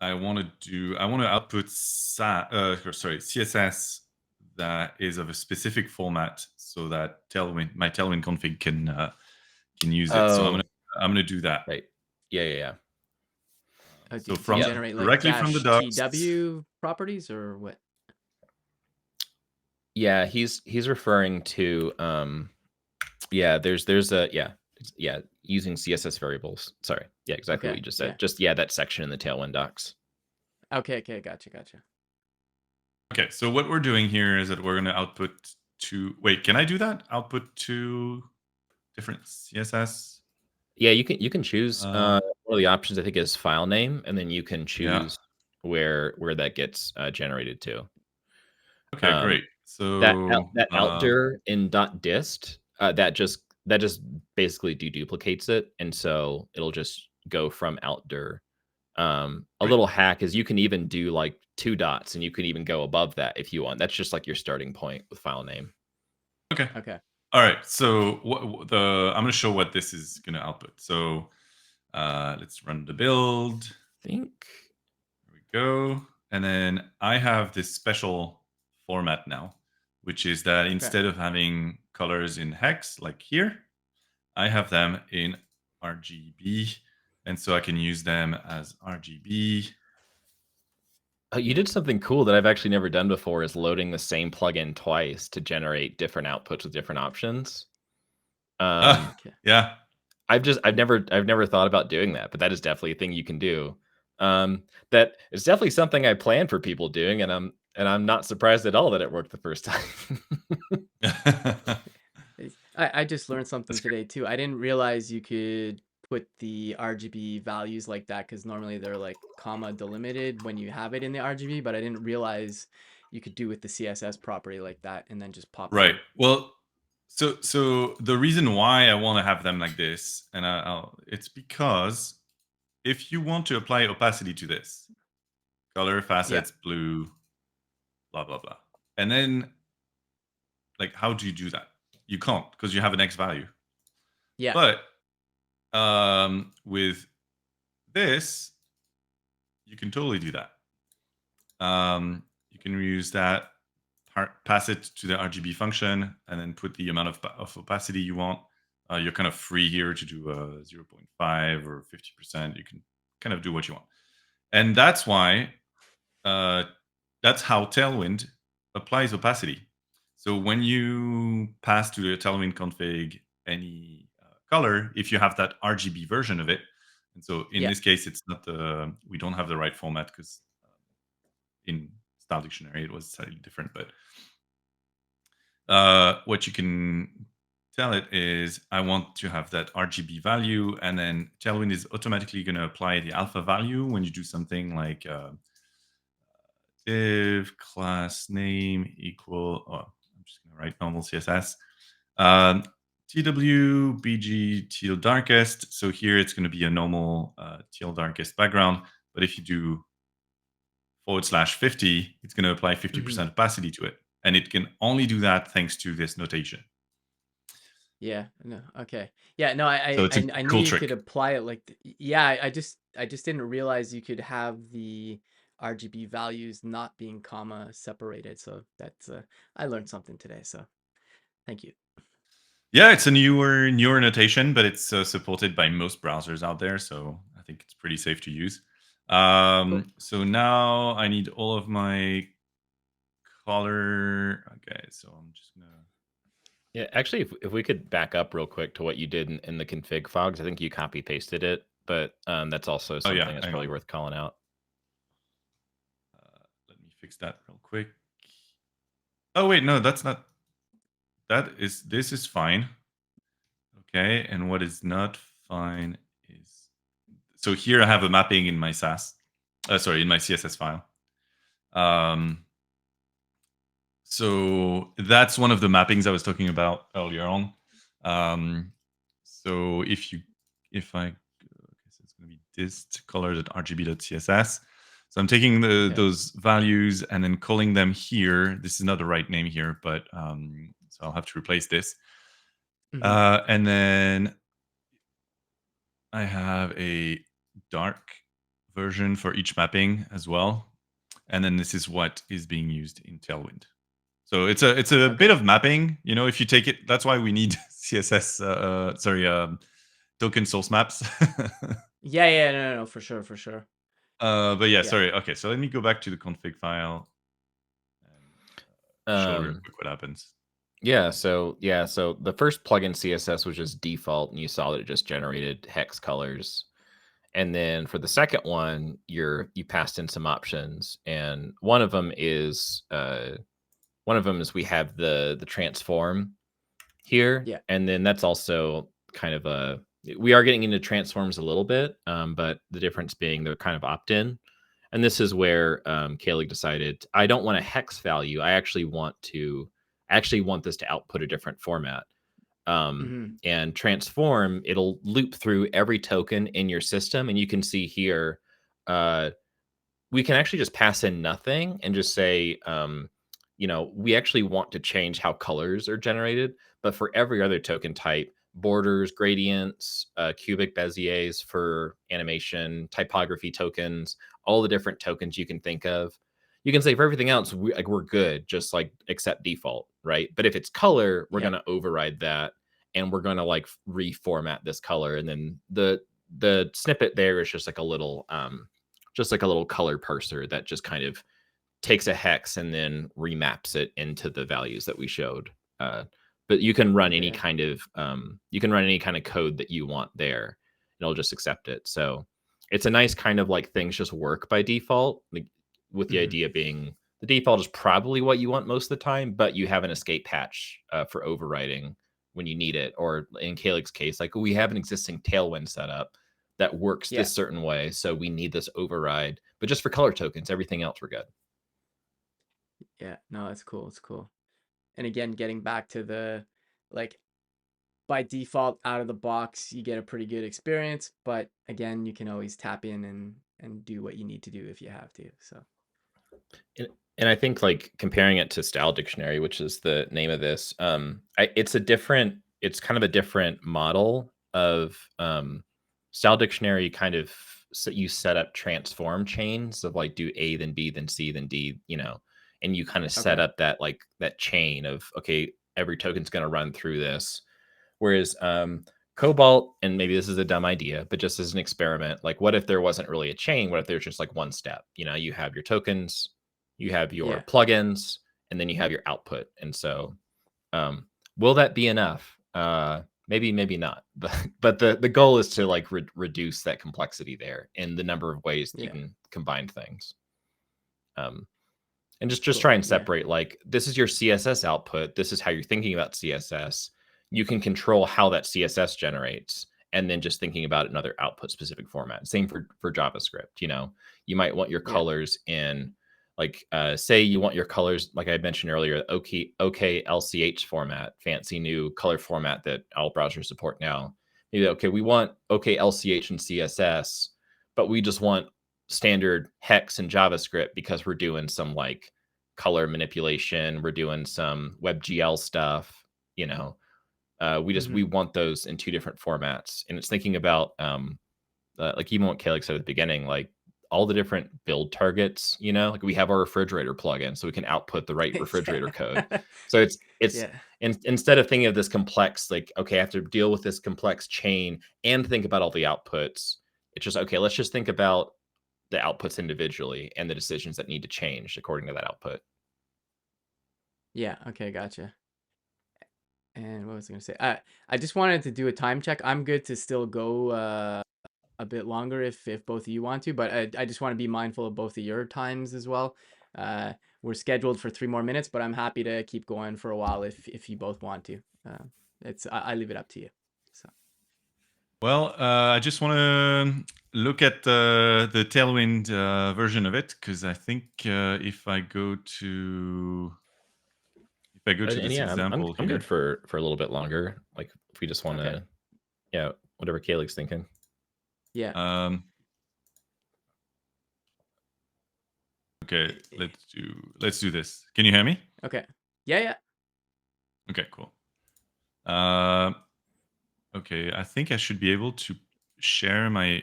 I want to output CSS that is of a specific format so that my Tailwind config can use it. So Oh, I'm gonna do that. right. Yeah. So Do you from Yeah. generate like directly from the dash docs. TW properties or what? Yeah, he's referring to yeah, there's a yeah, using CSS variables. Sorry. Yeah, exactly what Okay, you just yeah. said. Just yeah, that section in the Tailwind docs. Okay, gotcha. Okay, so what we're doing here is that we're gonna output two. Wait, can I do that? Output two different CSS. Yeah, you can choose Uh, one of the options I think is file name, and then you can yeah. choose where that gets generated to. Okay, Um, great. So that outdir in .dist that just basically deduplicates it, and so it'll just go from outdir. A great. little hack is you can even do like 2 dots, and you can even go above that if you want. That's just like your starting point with file name. Okay. Okay. All right. So I'm gonna show what this is gonna output. So let's run the build. Think There we go. And then I have this special format now, which is that Okay. instead of having colors in hex like here, I have them in RGB. And so I can use them as RGB. oh, you did something cool that I've actually never done before is loading the same plugin twice to generate different outputs with different options. Okay. Yeah. I've never thought about doing that, but that is definitely a thing you can do. That is definitely something I plan for people doing, and I'm not surprised at all that it worked the first time. I just learned something That's great. today too. I didn't realize you could put the RGB values like that because normally they're like comma delimited when you have it in the RGB, but I didn't realize you could do with the CSS property like that and then just pop Right. them. Well, so the reason why I want to have them like this, and it's because if you want to apply opacity to this, color Yeah. facets blue, blah blah blah, and then like how do you do that? You can't because you have an X value. Yeah. But with this, you can totally do that. You can use that, pass it to the RGB function, and then put the amount of opacity you want. You're kind of free here to do 0.5 or 50%. You can kind of do what you want. And that's why, uh, that's how Tailwind applies opacity. So when you pass to the Tailwind config any color, if you have that RGB version of it, and so in Yeah. this case, it's not we don't have the right format because in Style Dictionary it was slightly different. But what you can tell it is, I want to have that RGB value, and then Tailwind is automatically going to apply the alpha value when you do something like div class name equal. Oh, I'm just going to write normal CSS. Um, TW BG teal darkest. So here it's going to be a normal teal darkest background. But if you do /50, it's going to apply 50% opacity to it. And it can only do that thanks to this notation. Yeah. No. Okay. Yeah. No. So it's a I knew cool you trick. could apply it like. Yeah. I just didn't realize you could have the RGB values not being comma separated. So that's I learned something today. So thank you. Yeah, it's a newer notation, but it's supported by most browsers out there, so I think it's pretty safe to use. Cool. So now I need all of my color. Okay, so I'm just gonna. Yeah, actually, if we could back up real quick to what you did in the config fogs, I think you copy pasted it, but that's also Oh something yeah, that's hang probably on. worth calling out. Let me fix that real quick. Oh wait, no, that's not. This is fine. Okay, and what is not fine is, so here I have a mapping in my SAS. Sorry, in my CSS file. So that's one of the mappings I was talking about earlier on. So if I, okay, so it's going to be dist color.rgb.css. So I'm taking Okay. those values and then calling them here. This is not the right name here, but so I'll have to replace this. And then I have a dark version for each mapping as well. And then this is what is being used in Tailwind. So it's a bit of mapping. If you take it, that's why we need CSS. Token source maps. Yeah, no, for sure. But yeah, Yeah. sorry. Okay, so let me go back to the config file and show real quick what happens. So the first plugin CSS was just default, and you saw that it just generated hex colors. And then for the second one, you passed in some options, and one of them is we have the transform here, Yeah. and then that's also kind of we are getting into transforms a little bit, but the difference being they're kind of opt-in. And this is where Kaelig decided, I don't want a hex value. I actually want this to output a different format. And transform, it'll loop through every token in your system. And you can see here, we can actually just pass in nothing and just say, we actually want to change how colors are generated. But for every other token type, borders, gradients, cubic beziers for animation, typography tokens, all the different tokens you can think of. You can say for everything else, we're good, just like accept default, right? But if it's color, we're going to override that, and we're going to like reformat this color. And then the snippet there is just like a little color parser that just kind of takes a hex and then remaps it into the values that we showed. But you can run any kind of code that you want there, and it'll just accept it. So it's a nice kind of like things just work by default, like, with the idea being the default is probably what you want most of the time, but you have an escape hatch for overriding when you need it. Or in Kaelig's case, like we have an existing Tailwind setup that works this certain way, so we need this override. But just for color tokens, everything else we're good. Yeah, no, it's cool. It's cool. And again, getting back to the like by default out of the box, you get a pretty good experience. But again, you can always tap in and do what you need to do if you have to. So. And I think like comparing it to Style Dictionary, which is the name of this, it's kind of a different model of Style Dictionary. Kind of you set up transform chains of like do A then B then C then D, and you kind of set up that like that chain of, okay, every token's going to run through this. Whereas Cobalt, and maybe this is a dumb idea, but just as an experiment, like what if there wasn't really a chain? What if there's just like one step? You have your tokens, you have your plugins, and then you have your output. And so will that be enough? Maybe not. But the goal is to like reduce that complexity there in the number of ways that you can combine things. And just try and separate, like, this is your CSS output. This is how you're thinking about CSS. You can control how that CSS generates, and then just thinking about another output specific format. Same for JavaScript. You might want your colors in, like, say you want your colors, like I mentioned earlier, OK LCH format, fancy new color format that all browsers support now. Maybe, okay, we want OK LCH and CSS, but we just want standard hex and JavaScript because we're doing some like color manipulation, we're doing some WebGL stuff. We want those in two different formats. And it's thinking about like even what Kaelig said at the beginning, like all the different build targets, like we have our refrigerator plugin, so we can output the right refrigerator code. So it's instead of thinking of this complex, like, okay, I have to deal with this complex chain and think about all the outputs. It's just, okay, let's just think about the outputs individually and the decisions that need to change according to that output. Yeah. Okay. Gotcha. And what was I going to say? I just wanted to do a time check. I'm good to still go a bit longer if both of you want to, but I just want to be mindful of both of your times as well. We're scheduled for 3 more minutes, but I'm happy to keep going for a while if you both want to. I leave it up to you. So. Well, I just want to look at the Tailwind version of it, because I think if I go to this example I'm here, good for a little bit longer. Like if we just want to, whatever Kaelig's thinking. Yeah. Okay, let's do this. Can you hear me? Okay. Yeah. Okay, cool. Okay, I think I should be able to share my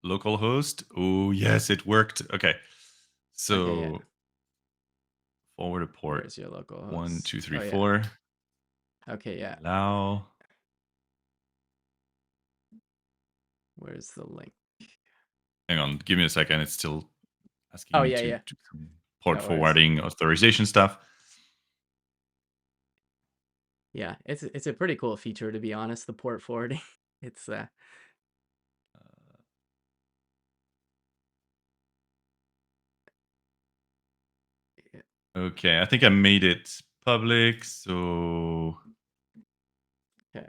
localhost. Oh yes, it worked. Okay, so Okay, yeah. forward a port. Where's your local host? 1, 2, 3, Oh, yeah. 4. Okay, yeah. Allow. Where's the link? Hang on, give me a second. It's still asking Oh, me yeah, to yeah. do some port No worries. forwarding authorization stuff. Yeah, it's a pretty cool feature, to be honest, the port forwarding. It's yeah. Okay, I think I made it public, so Okay.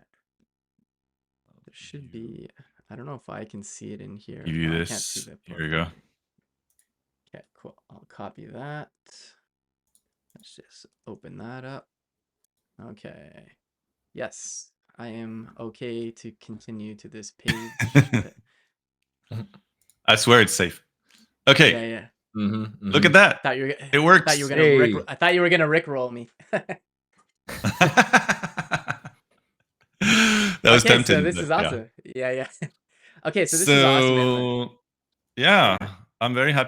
There should be, I don't know if I can see it in here. give you Oh, I can't see this. the Here port you go. forwarding. Okay, cool. I'll copy that. Let's just open that up. Okay. Yes, I am okay to continue to this page. I swear it's safe. Okay, Yeah, yeah. look at that. Thought you were, It works. thought you were gonna Hey. I thought you were gonna rickroll me. That was Okay, tempting. so this but is yeah. awesome. Yeah, yeah. Okay, so this is awesome. And So yeah, I'm very happy